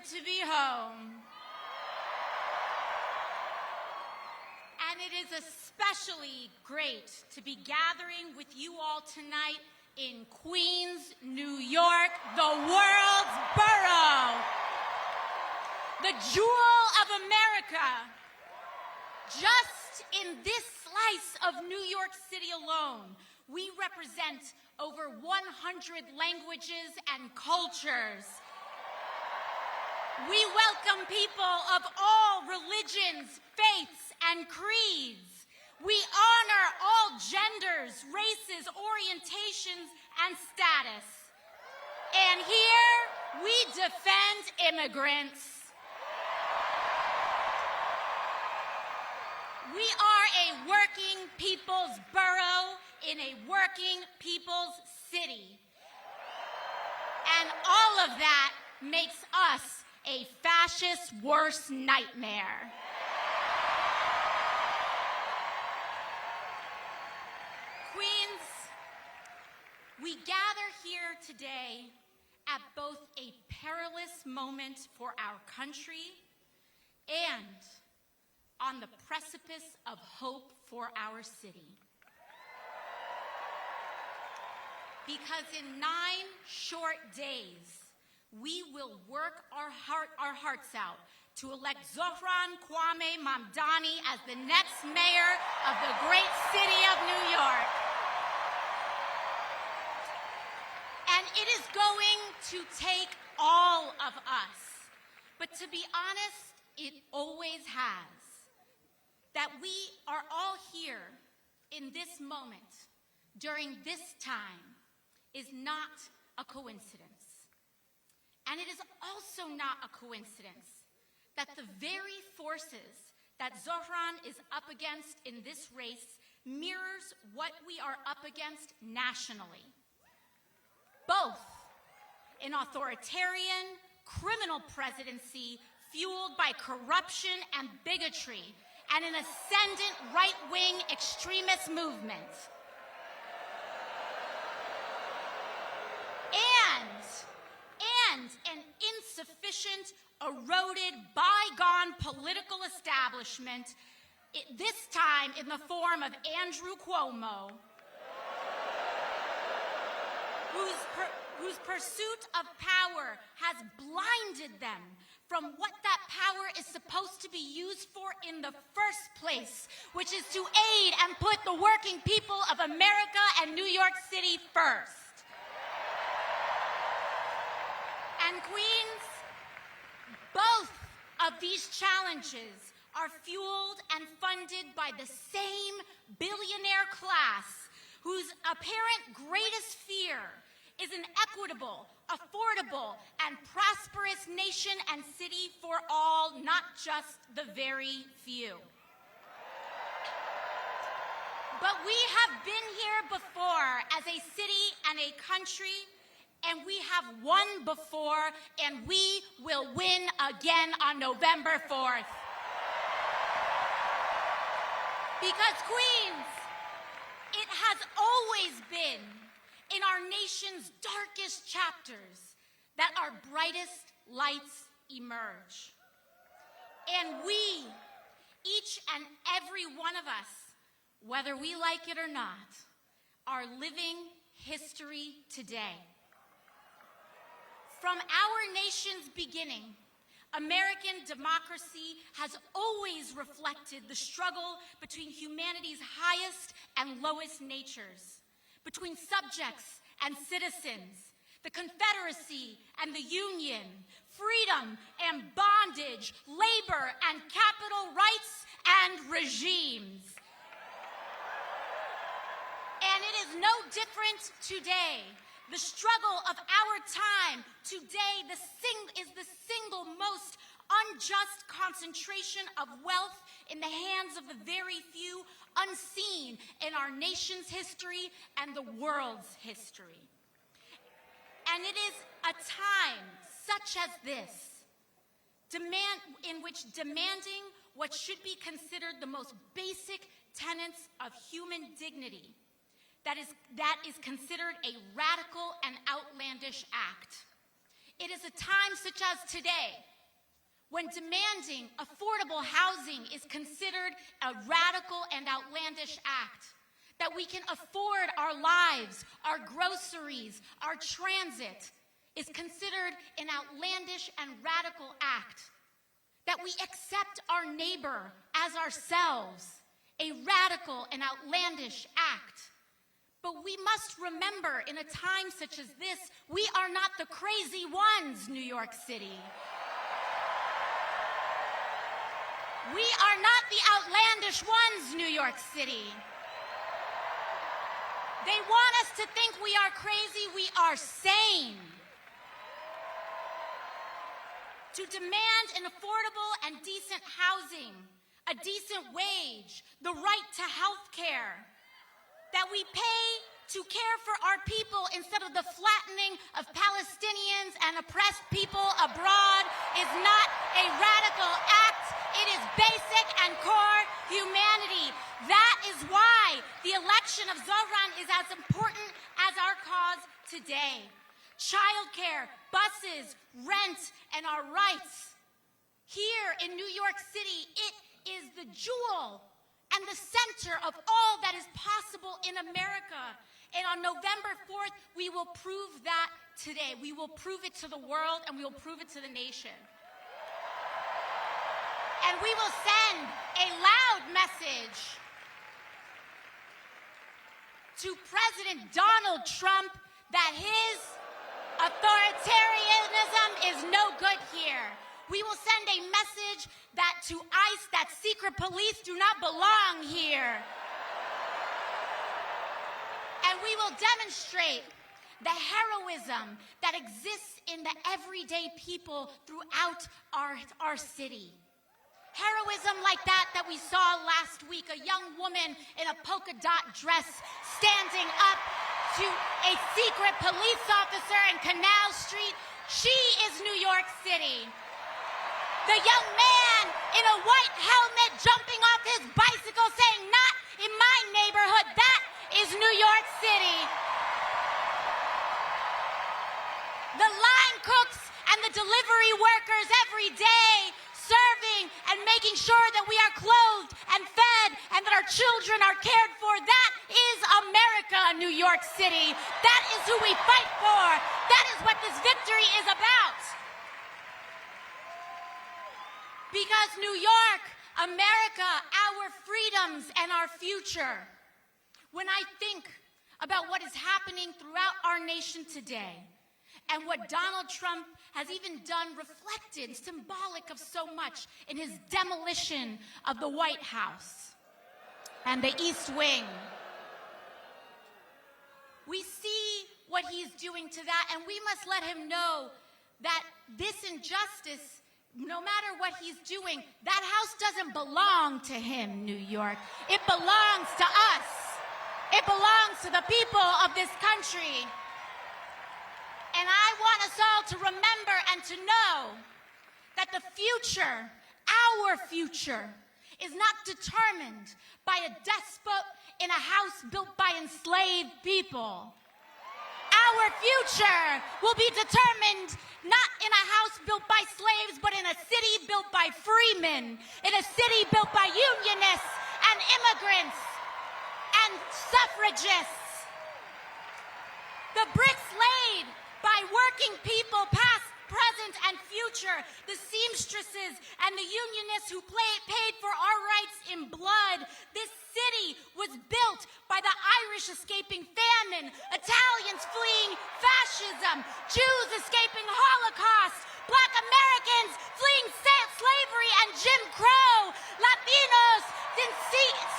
good to be home. And it is especially great to be gathering with you all tonight in Queens, New York, the world's borough, the jewel of America. Just in this slice of New York City alone, we represent over 100 languages and cultures. We welcome people of all religions, faiths, and creeds. We honor all genders, races, orientations, and status. And here, we defend immigrants. We are a working people's borough in a working people's city. And all of that makes us a fascist's worst nightmare. Queens, we gather here today at both a perilous moment for our country and on the precipice of hope for our city. Because in 9 short days, we will work our hearts out to elect Zohran Mamdani as the next mayor of the great city of New York. And it is going to take all of us. But to be honest, it always has. That we are all here in this moment, during this time, is not a coincidence. And it is also not a coincidence that the very forces that Zohran is up against in this race mirrors what we are up against nationally. Both an authoritarian, criminal presidency fueled by corruption and bigotry, and an ascendant right-wing extremist movement. And an insufficient, eroded, bygone political establishment, this time in the form of Andrew Cuomo, whose pursuit of power has blinded them from what that power is supposed to be used for in the first place, which is to aid and put the working people of America and New York City first. And Queens, both of these challenges are fueled and funded by the same billionaire class whose apparent greatest fear is an equitable, affordable, and prosperous nation and city for all, not just the very few. But we have been here before as a city and a country, and we have won before, and we will win again on November 4th. Because Queens, it has always been in our nation's darkest chapters that our brightest lights emerge. And we, each and every one of us, whether we like it or not, are living history today. From our nation's beginning, American democracy has always reflected the struggle between humanity's highest and lowest natures, between subjects and citizens, the Confederacy and the Union, freedom and bondage, labor and capital rights and regimes. And it is no different today. The struggle of our time today is the single most unjust concentration of wealth in the hands of the very few, unseen in our nation's history and the world's history. And it is a time such as this, in which demanding what should be considered the most basic tenets of human dignity, that is considered a radical and outlandish act. It is a time such as today when demanding affordable housing is considered a radical and outlandish act, that we can afford our lives, our groceries, our transit, is considered an outlandish and radical act, that we accept our neighbor as ourselves, a radical and outlandish act. But we must remember, in a time such as this, we are not the crazy ones, New York City. We are not the outlandish ones, New York City. They want us to think we are crazy. We are sane. To demand an affordable and decent housing, a decent wage, the right to health care, that we pay to care for our people instead of the flattening of Palestinians and oppressed people abroad is not a radical act. It is basic and core humanity. That is why the election of Zohran is as important as our cause today. Childcare, buses, rent, and our rights. Here in New York City, it is the jewel and the center of all that is possible in America. And on November 4th, we will prove that today. We will prove it to the world, and we will prove it to the nation. And we will send a loud message to President Donald Trump that his authoritarianism is no good here. We will send a message that to ICE, that secret police do not belong here. And we will demonstrate the heroism that exists in the everyday people throughout our city. Heroism like that we saw last week, a young woman in a polka dot dress standing up to a secret police officer in Canal Street. She is New York City. The young man in a white helmet jumping off his bicycle saying, "Not in my neighborhood." That is New York City. The line cooks and the delivery workers every day serving and making sure that we are clothed and fed and that our children are cared for. That is America, New York City. That is who we fight for. That is what this victory is about. Because New York, America, our freedoms and our future. When I think about what is happening throughout our nation today and what Donald Trump has even done, reflected, symbolic of so much in his demolition of the White House and the East Wing, we see what he's doing to that, and we must let him know that this injustice, no matter what he's doing, that house doesn't belong to him, New York. It belongs to us. It belongs to the people of this country. And I want us all to remember and to know that the future, our future, is not determined by a despot in a house built by enslaved people. Our future will be determined not in a house built by slaves, but in a city built by freemen, in a city built by unionists and immigrants and suffragists. The bricks laid by working people, past, present, and future, the seamstresses and the unionists who paid for our rights in blood. This city was built by the Irish escaping famine, Italians fleeing fascism, Jews escaping Holocaust, Black Americans fleeing slavery and Jim Crow, Latinos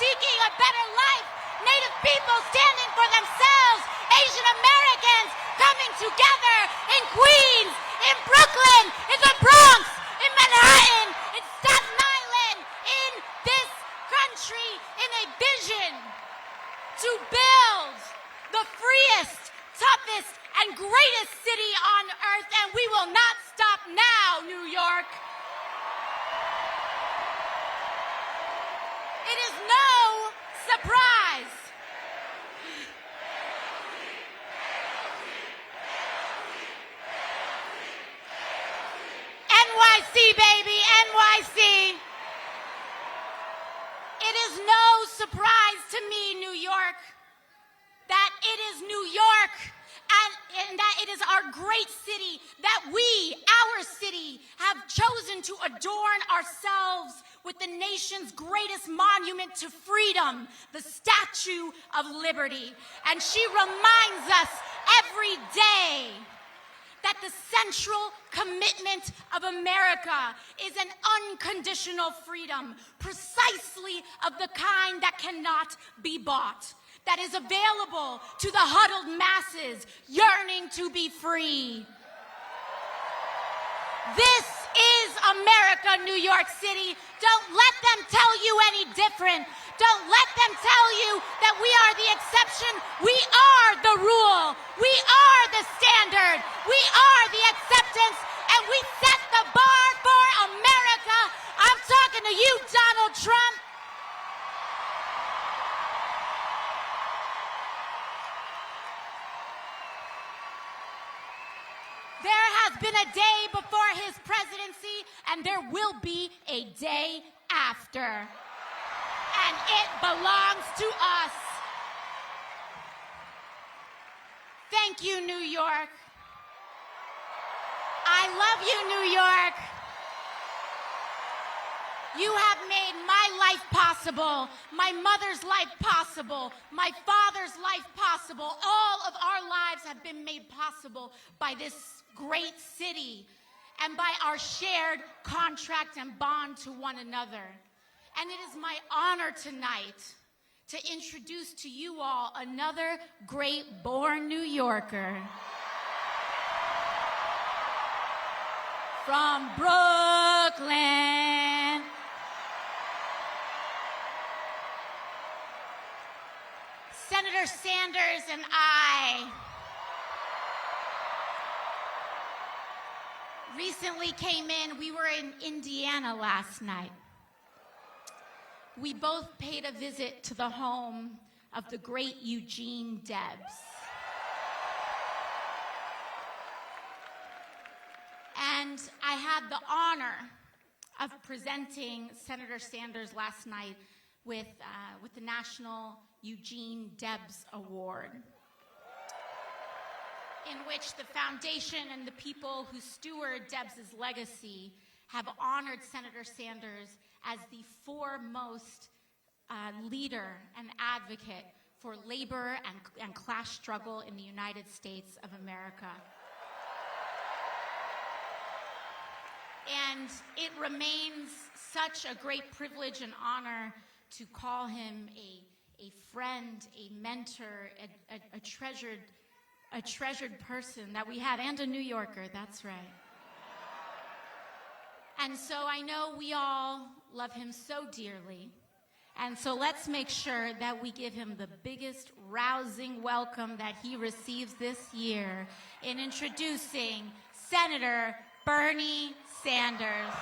seeking a better life, Native people standing for themselves, Asian Americans coming together in Queens, in Brooklyn, in the Bronx, in Manhattan, in Staten Island, in this country, in a vision to build the freest, toughest, and greatest city on earth, and we will not stop now, New York. It is no surprise. NYC, baby, surprise to me, New York, that it is New York and that it is our great city that we, our city, have chosen to adorn ourselves with the nation's greatest monument to freedom, the Statue of Liberty. And she reminds us every day that the central commitment of America is an unconditional freedom, precisely of the kind that cannot be bought, that is available to the huddled masses yearning to be free. This is America, New York City. Don't let them tell you any different. Don't let them tell you that we are the exception. We are the rule. We are the standard. We are the acceptance, and we set the bar for America. I'm talking to you, Donald Trump. There has been a day before his presidency, and there will be a day after. And it belongs to us. Thank you, New York. I love you, New York. You have made my life possible, my mother's life possible, my father's life possible. All of our lives have been made possible by this great city and by our shared contract and bond to one another. And it is my honor tonight to introduce to you all another great born New Yorker. From Brooklyn. Senator Sanders and I recently came in. We were in Indiana last night. We both paid a visit to the home of the great Eugene Debs. And I had the honor of presenting Senator Sanders last night with the National Eugene Debs Award, in which the foundation and the people who steward Debs's legacy have honored Senator Sanders as the foremost leader and advocate for labor and class struggle in the United States of America. And it remains such a great privilege and honor to call him a friend, a mentor, a treasured person that we had, and a New Yorker, that's right. And so I know we all love him so dearly. And so let's make sure that we give him the biggest rousing welcome that he receives this year in introducing Senator Bernie Sanders.